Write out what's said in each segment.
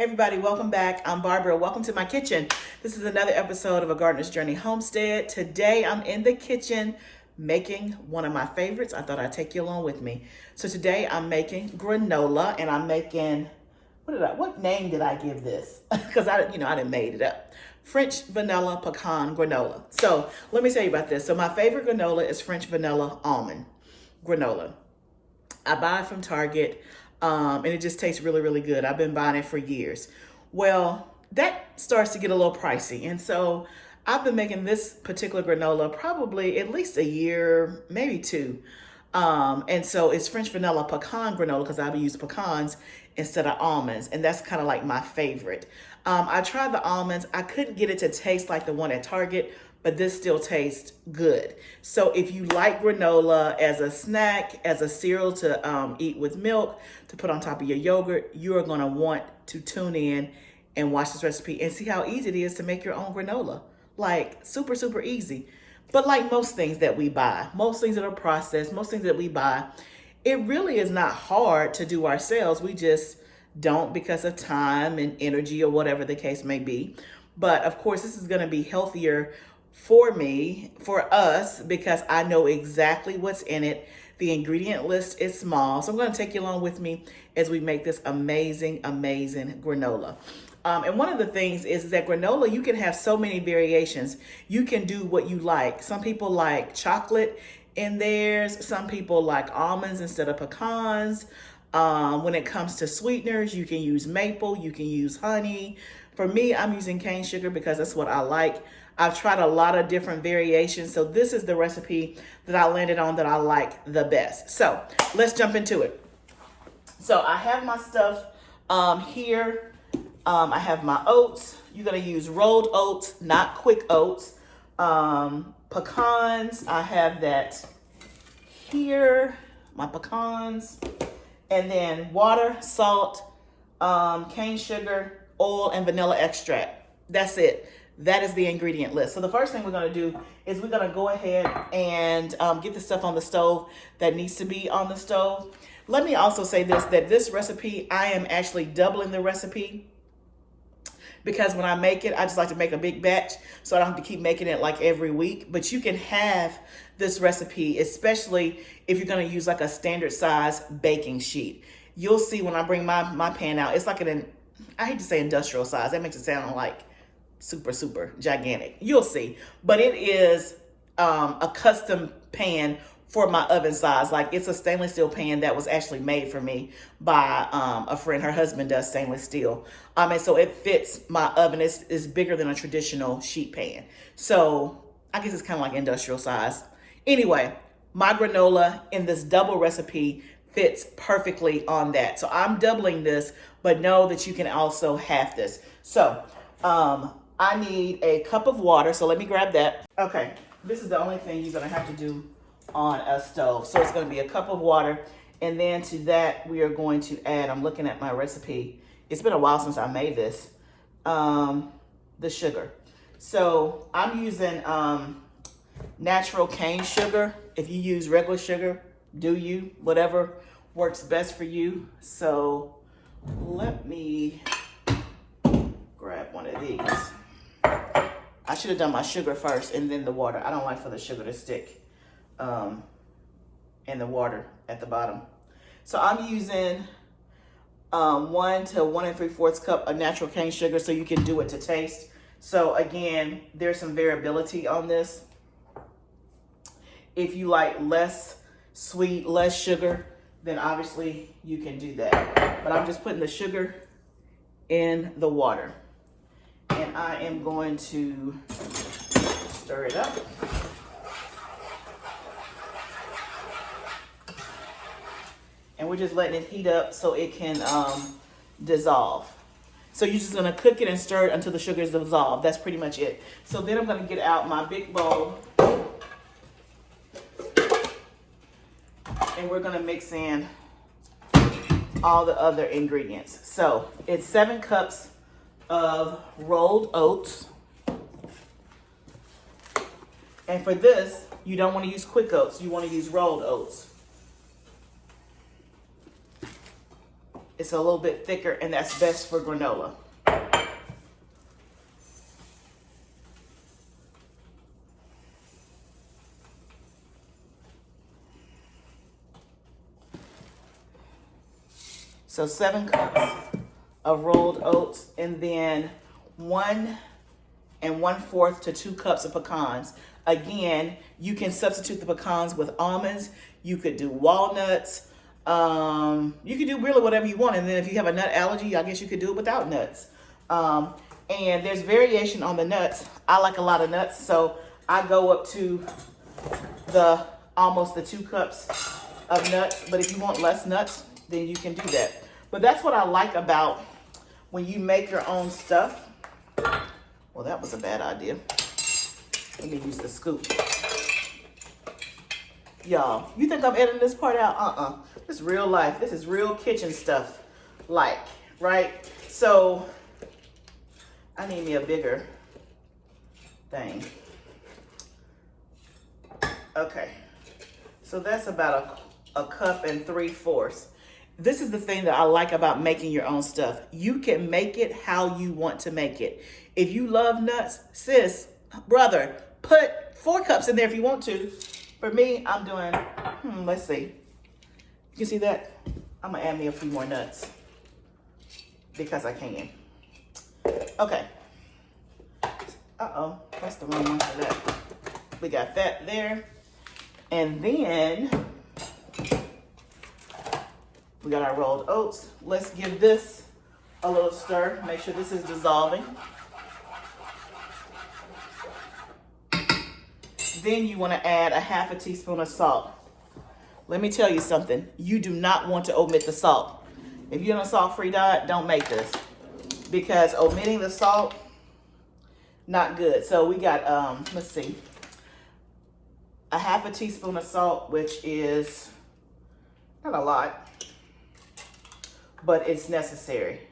Everybody, welcome back. I'm Barbara. Welcome to my kitchen. This is another episode of A Gardener's Journey Homestead. Today I'm in the kitchen making one of my favorites. I thought I'd take you along with me. So today I'm making granola, and I'm making, what name did I give this? Because I didn't made it up. French Vanilla Pecan Granola. So let me tell you about this. So my favorite granola is French Vanilla Almond Granola. I buy it from Target. And it just tastes really, really good. I've been buying it for years. Well, that starts to get a little pricey. And so I've been making this particular granola probably at least a year, maybe two. And so it's French Vanilla Pecan Granola because I use pecans instead of almonds. And that's kind of like my favorite. I tried the almonds. I couldn't get it to taste like the one at Target, but this still tastes good. So if you like granola as a snack, as a cereal to eat with milk, to put on top of your yogurt, you're gonna want to tune in and watch this recipe and see how easy it is to make your own granola. Like super, super easy. But like most things that we buy, most things that are processed, most things that we buy, it really is not hard to do ourselves. We just don't because of time and energy or whatever the case may be. But of course, this is gonna be healthier for us, because I know exactly what's in it. The ingredient list is small. So I'm going to take you along with me as we make this amazing, amazing granola. And one of the things is that granola, you can have so many variations. You can do what you like. Some people like chocolate in theirs. Some people like almonds instead of pecans. When it comes to sweeteners, you can use maple, you can use honey. For me, I'm using cane sugar because that's what I like. I've tried a lot of different variations. So this is the recipe that I landed on that I like the best. So let's jump into it. So I have my stuff here. I have my oats. You're going to use rolled oats, not quick oats. Pecans, I have that here, my pecans. And then water, salt, cane sugar, oil, and vanilla extract. That's it. That is the ingredient list. So the first thing we're going to do is we're going to go ahead and get the stuff on the stove that needs to be on the stove. Let me also say this, that this recipe, I am actually doubling the recipe, because when I make it, I just like to make a big batch so I don't have to keep making it like every week. But you can have this recipe, especially if you're going to use like a standard size baking sheet. You'll see when I bring my pan out, it's like I hate to say industrial size. That makes it sound like super, super gigantic. You'll see. But it is a custom pan for my oven size. Like, it's a stainless steel pan that was actually made for me by a friend. Her husband does stainless steel. And so it fits my oven. It's bigger than a traditional sheet pan. So I guess it's kind of like industrial size. Anyway, my granola in this double recipe fits perfectly on that. So I'm doubling this, but know that you can also half this. So I need a cup of water. So let me grab that. Okay, this is the only thing you're gonna have to do on a stove. So it's gonna be a cup of water. And then to that, we are going to add, I'm looking at my recipe. It's been a while since I made this, the sugar. So I'm using natural cane sugar. If you use regular sugar, do you, whatever works best for you. So let me grab one of these. I should have done my sugar first and then the water. I don't like for the sugar to stick in the water at the bottom. So I'm using 1 to 1 3/4 cup of natural cane sugar, so you can do it to taste. So again, there's some variability on this. If you like less sweet, less sugar, then obviously you can do that. But I'm just putting the sugar in the water. And I am going to stir it up. And we're just letting it heat up so it can dissolve. So you're just gonna cook it and stir it until the sugar is dissolved. That's pretty much it. So then I'm gonna get out my big bowl. And we're gonna mix in all the other ingredients. So it's 7 cups of rolled oats. And for this, you don't want to use quick oats. You want to use rolled oats. It's a little bit thicker, and that's best for granola. So 7 cups of rolled oats, and then 1 1/4 to 2 cups of pecans. Again, you can substitute the pecans with almonds. You could do walnuts. You could do really whatever you want. And then if you have a nut allergy, I guess you could do it without nuts. And there's variation on the nuts. I like a lot of nuts, so I go up to almost the 2 cups of nuts. But if you want less nuts, then you can do that. But that's what I like about when you make your own stuff. Well, that was a bad idea. Let me use the scoop. Y'all, you think I'm editing this part out? This is real life. This is real kitchen stuff. Like, right? So, I need me a bigger thing. Okay. So that's about a cup and 3/4. This is the thing that I like about making your own stuff. You can make it how you want to make it. If you love nuts, sis, brother, put 4 cups in there if you want to. For me, I'm doing, let's see. You can see that? I'm gonna add me a few more nuts because I can. Okay. Uh-oh, that's the wrong one for that. We got that there. And then we got our rolled oats. Let's give this a little stir. Make sure this is dissolving. Then you want to add a 1/2 teaspoon of salt. Let me tell you something. You do not want to omit the salt. If you're on a salt-free diet, don't make this. Because omitting the salt, not good. So we got, let's see, a 1/2 teaspoon of salt, which is not a lot, but it's necessary.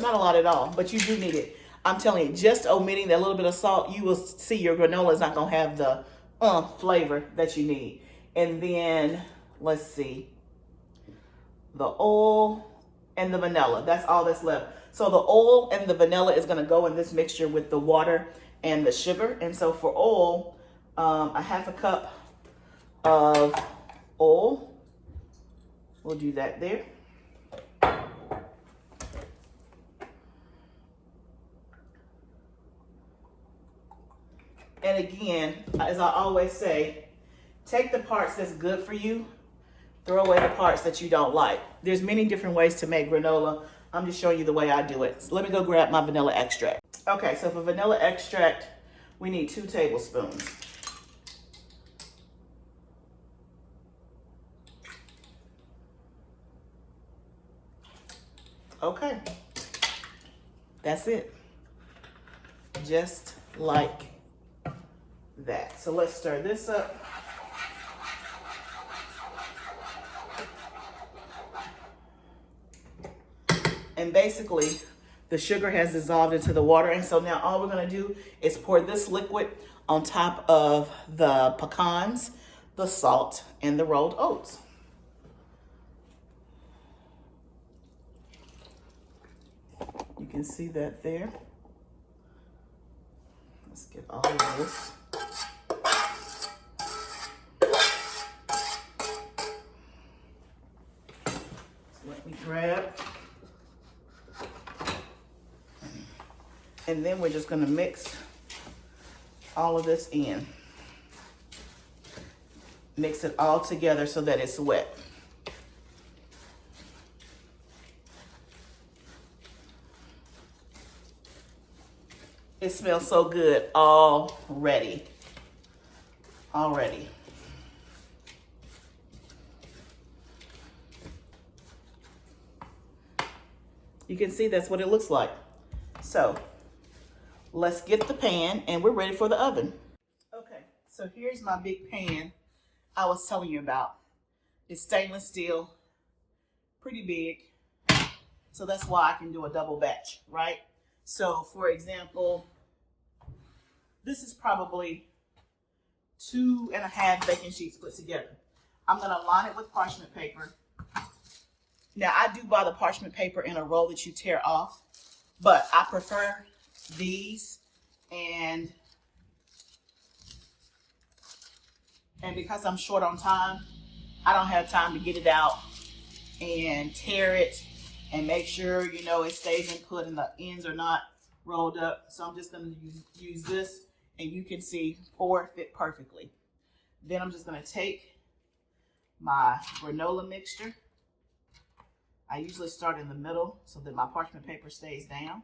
Not a lot at all, but you do need it. I'm telling you, just omitting that little bit of salt, you will see your granola is not going to have the flavor that you need. And then, let's see, the oil and the vanilla. That's all that's left. So the oil and the vanilla is going to go in this mixture with the water and the sugar. And so for oil, a 1/2 cup of oil. We'll do that there. And again, as I always say, take the parts that's good for you, throw away the parts that you don't like. There's many different ways to make granola. I'm just showing you the way I do it. So let me go grab my vanilla extract. Okay, so for vanilla extract, we need 2 tablespoons. Okay, that's it. Just like that. So let's stir this up. And basically, the sugar has dissolved into the water. And so now all we're going to do is pour this liquid on top of the pecans, the salt, and the rolled oats. You can see that there. Let's get all of this. So let me grab. And then we're just going to mix all of this in. Mix it all together so that it's wet. It smells so good already. Already. You can see that's what it looks like. So let's get the pan and we're ready for the oven. Okay, so here's my big pan I was telling you about. It's stainless steel, pretty big. So that's why I can do a double batch, right? So for example, this is probably 2.5 baking sheets put together. I'm gonna line it with parchment paper Now, I do buy the parchment paper in a roll that you tear off, but I prefer these, and because I'm short on time, I don't have time to get it out and tear it and make sure, you know, it stays in put and the ends are not rolled up. So I'm just going to use this, and you can see 4 fit perfectly. Then I'm just going to take my granola mixture. I usually start in the middle so that my parchment paper stays down.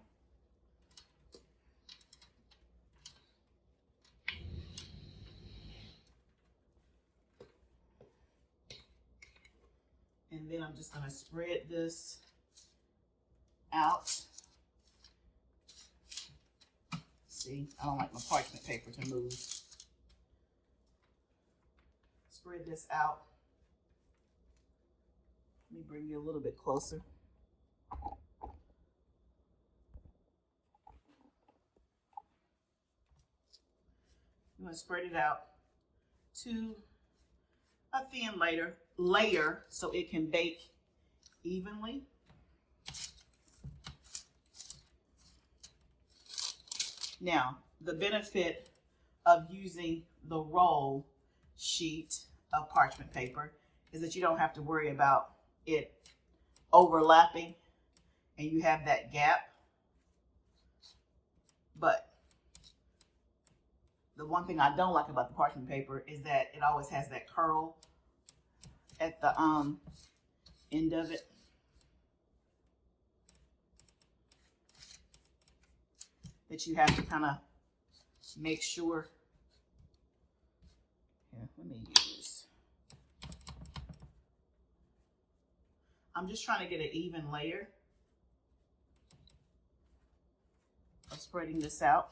And then I'm just going to spread this out. See, I don't like my parchment paper to move. Spread this out. Let me bring you a little bit closer. I'm going to spread it out to a thin layer so it can bake evenly. Now, the benefit of using the roll sheet of parchment paper is that you don't have to worry about it overlapping and you have that gap. But the one thing I don't like about the parchment paper is that it always has that curl at the end of it. That you have to kind of make sure. Here, let me use. I'm just trying to get an even layer of spreading this out.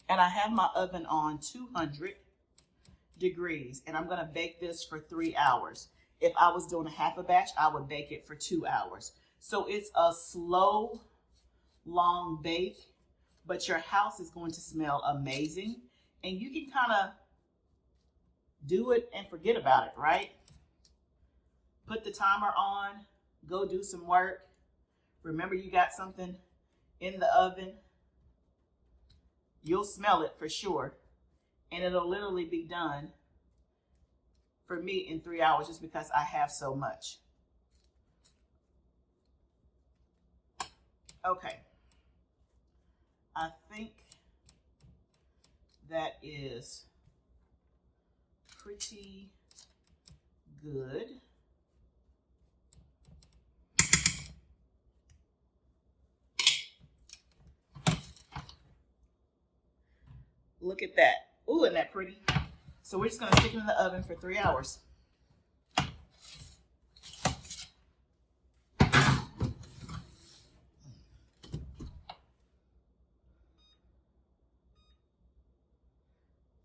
And I have my oven on 200 degrees, and I'm going to bake this for 3 hours. If I was doing a half a batch, I would bake it for 2 hours. So it's a slow, long bake, but your house is going to smell amazing. And you can kind of do it and forget about it, right? Put the timer on, go do some work. Remember you got something in the oven. You'll smell it for sure. And it'll literally be done for me in 3 hours just because I have so much. Okay. I think that is pretty good. Look at that. Ooh, isn't that pretty? So we're just going to stick it in the oven for 3 hours.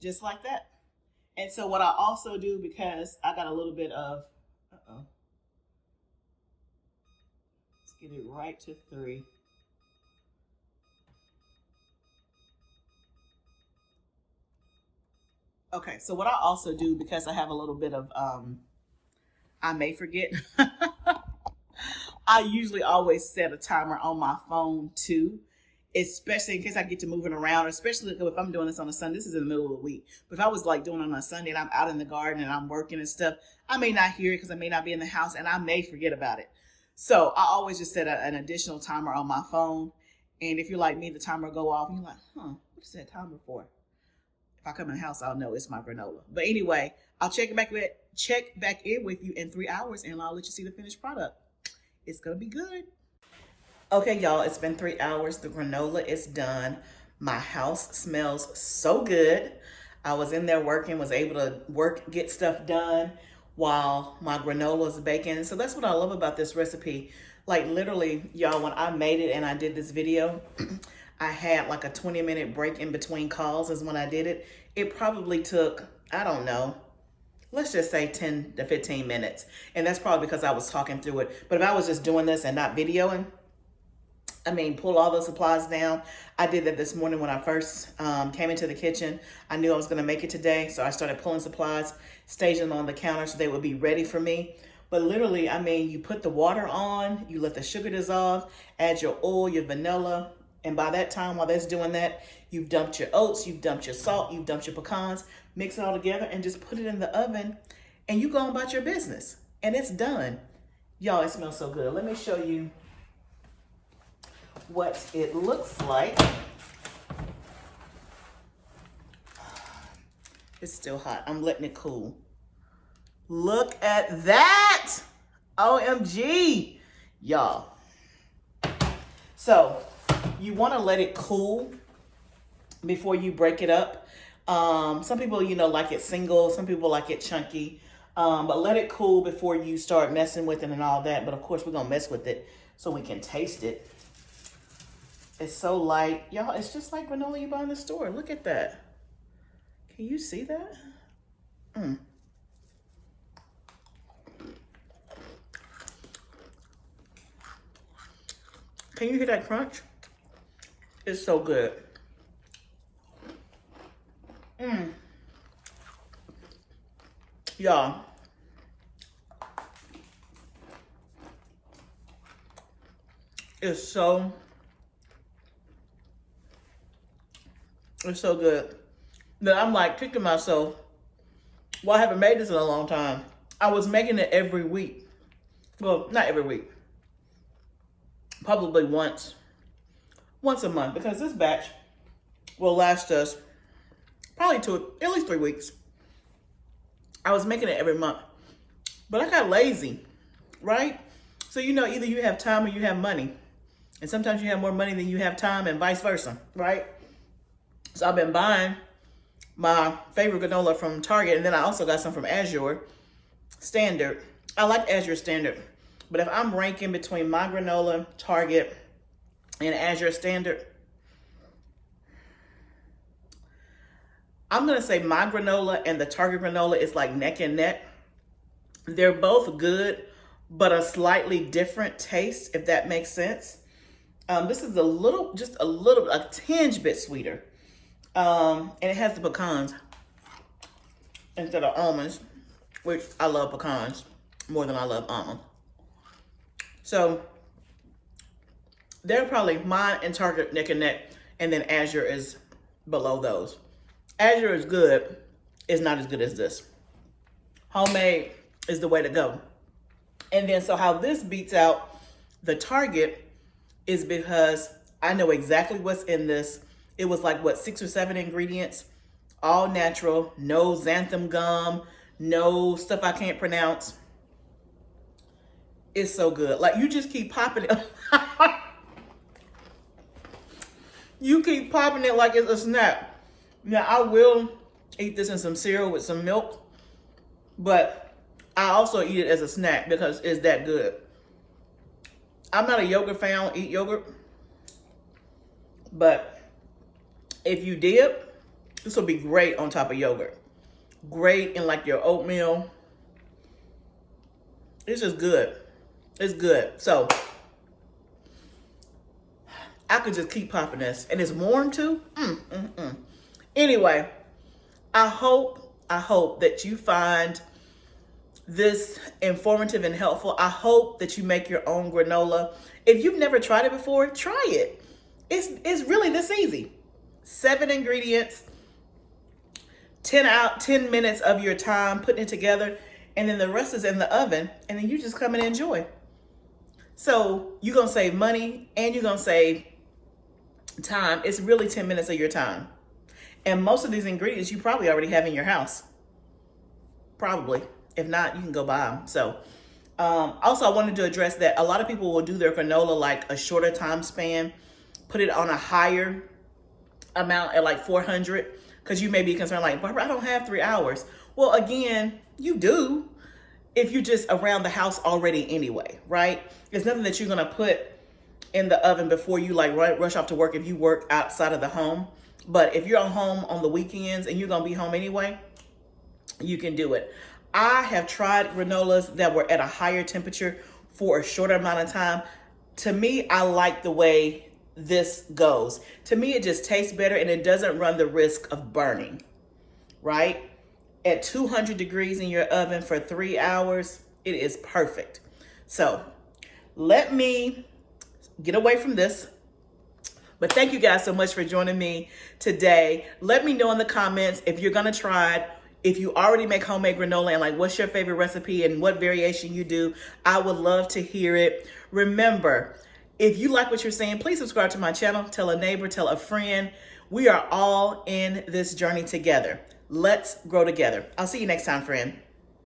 Just like that. And so what I also do, because I got a little bit of, let's get it right to 3. Okay, so what I also do, because I have a little bit of, I may forget, I usually always set a timer on my phone too, especially in case I get to moving around, especially if I'm doing this on a Sunday. This is in the middle of the week. But if I was like doing it on a Sunday and I'm out in the garden and I'm working and stuff, I may not hear it because I may not be in the house and I may forget about it. So I always just set an additional timer on my phone. And if you're like me, the timer will go off and you're like, what is that timer for? If I come in the house, I'll know it's my granola. But anyway, I'll check back in with you in 3 hours and I'll let you see the finished product. It's going to be good. Okay, y'all, it's been 3 hours. The granola is done. My house smells so good. I was in there working, was able to get stuff done while my granola is baking. So that's what I love about this recipe. Like literally, y'all, when I made it and I did this video, I had like a 20-minute break in between calls is when I did it. It probably took, I don't know, let's just say 10 to 15 minutes. And that's probably because I was talking through it. But if I was just doing this and not videoing, pull all the supplies down. I did that this morning when I first came into the kitchen. I knew I was going to make it today, so I started pulling supplies, staging them on the counter so they would be ready for me. But literally, you put the water on, you let the sugar dissolve, add your oil, your vanilla, and by that time, while that's doing that, you've dumped your oats, you've dumped your salt, you've dumped your pecans, mix it all together and just put it in the oven, and you go on about your business, and it's done. Y'all, it smells so good. Let me show you what it looks like. It's still hot. I'm letting it cool. Look at that. OMG, y'all. So you want to let it cool before you break it up. Some people, like it single. Some people like it chunky. But let it cool before you start messing with it and all that. But of course, we're going to mess with it so we can taste it. It's so light. Y'all, it's just like granola you buy in the store. Look at that. Can you see that? Can you hear that crunch? It's so good. Y'all. It's so good that I'm like kicking myself. Well, I haven't made this in a long time. I was making it every week. Well, not every week. Probably once a month, because this batch will last us probably at least 3 weeks. I was making it every month, but I got lazy, right? So, either you have time or you have money. And sometimes you have more money than you have time and vice versa, right? So I've been buying my favorite granola from Target, and then I also got some from Azure Standard. I like Azure Standard, but if I'm ranking between my granola, Target, and Azure Standard, I'm going to say my granola and the Target granola is like neck and neck. They're both good, but a slightly different taste, if that makes sense. This is a tinge bit sweeter. And it has the pecans instead of almonds, which I love pecans more than I love almonds. So they're probably mine and Target neck and neck, and then Azure is below those. Azure is good. It's not as good as this. Homemade is the way to go. And then so how this beats out the Target is because I know exactly what's in this. It was like, 6 or 7 ingredients, all natural, no xanthan gum, no stuff I can't pronounce. It's so good. Like, you just keep popping it. You keep popping it like it's a snack. Now, I will eat this in some cereal with some milk, but I also eat it as a snack because it's that good. I'm not a yogurt fan. I don't eat yogurt. But if you dip, this will be great on top of yogurt. Great in like your oatmeal. It's just good. It's good. So I could just keep popping this. And it's warm too. Anyway, I hope that you find this informative and helpful. I hope that you make your own granola. If you've never tried it before, try it. It's really this easy. 7 ingredients, 10 minutes of your time putting it together, and then the rest is in the oven, and then you just come and enjoy. So you're gonna save money and you're gonna save time. It's really 10 minutes of your time. And most of these ingredients you probably already have in your house. Probably. If not, you can go buy them. So also I wanted to address that a lot of people will do their granola like a shorter time span, put it on a higher amount at like 400, because you may be concerned like, Barbara, I don't have 3 hours. Well, again, you do if you're just around the house already anyway, right? It's nothing that you're gonna put in the oven before you like rush off to work if you work outside of the home. But if you're at home on the weekends and you're gonna be home anyway, you can do it. I have tried granolas that were at a higher temperature for a shorter amount of time. to me, I like the way this goes. To me, it just tastes better and it doesn't run the risk of burning, right? At 200 degrees in your oven for 3 hours, it is perfect. So let me get away from this. But thank you guys so much for joining me today. Let me know in the comments if you're gonna try it, if you already make homemade granola, and like what's your favorite recipe and what variation you do. I would love to hear it. Remember, if you like what you're seeing, please subscribe to my channel, tell a neighbor, tell a friend. We are all in this journey together. Let's grow together. I'll see you next time, friend.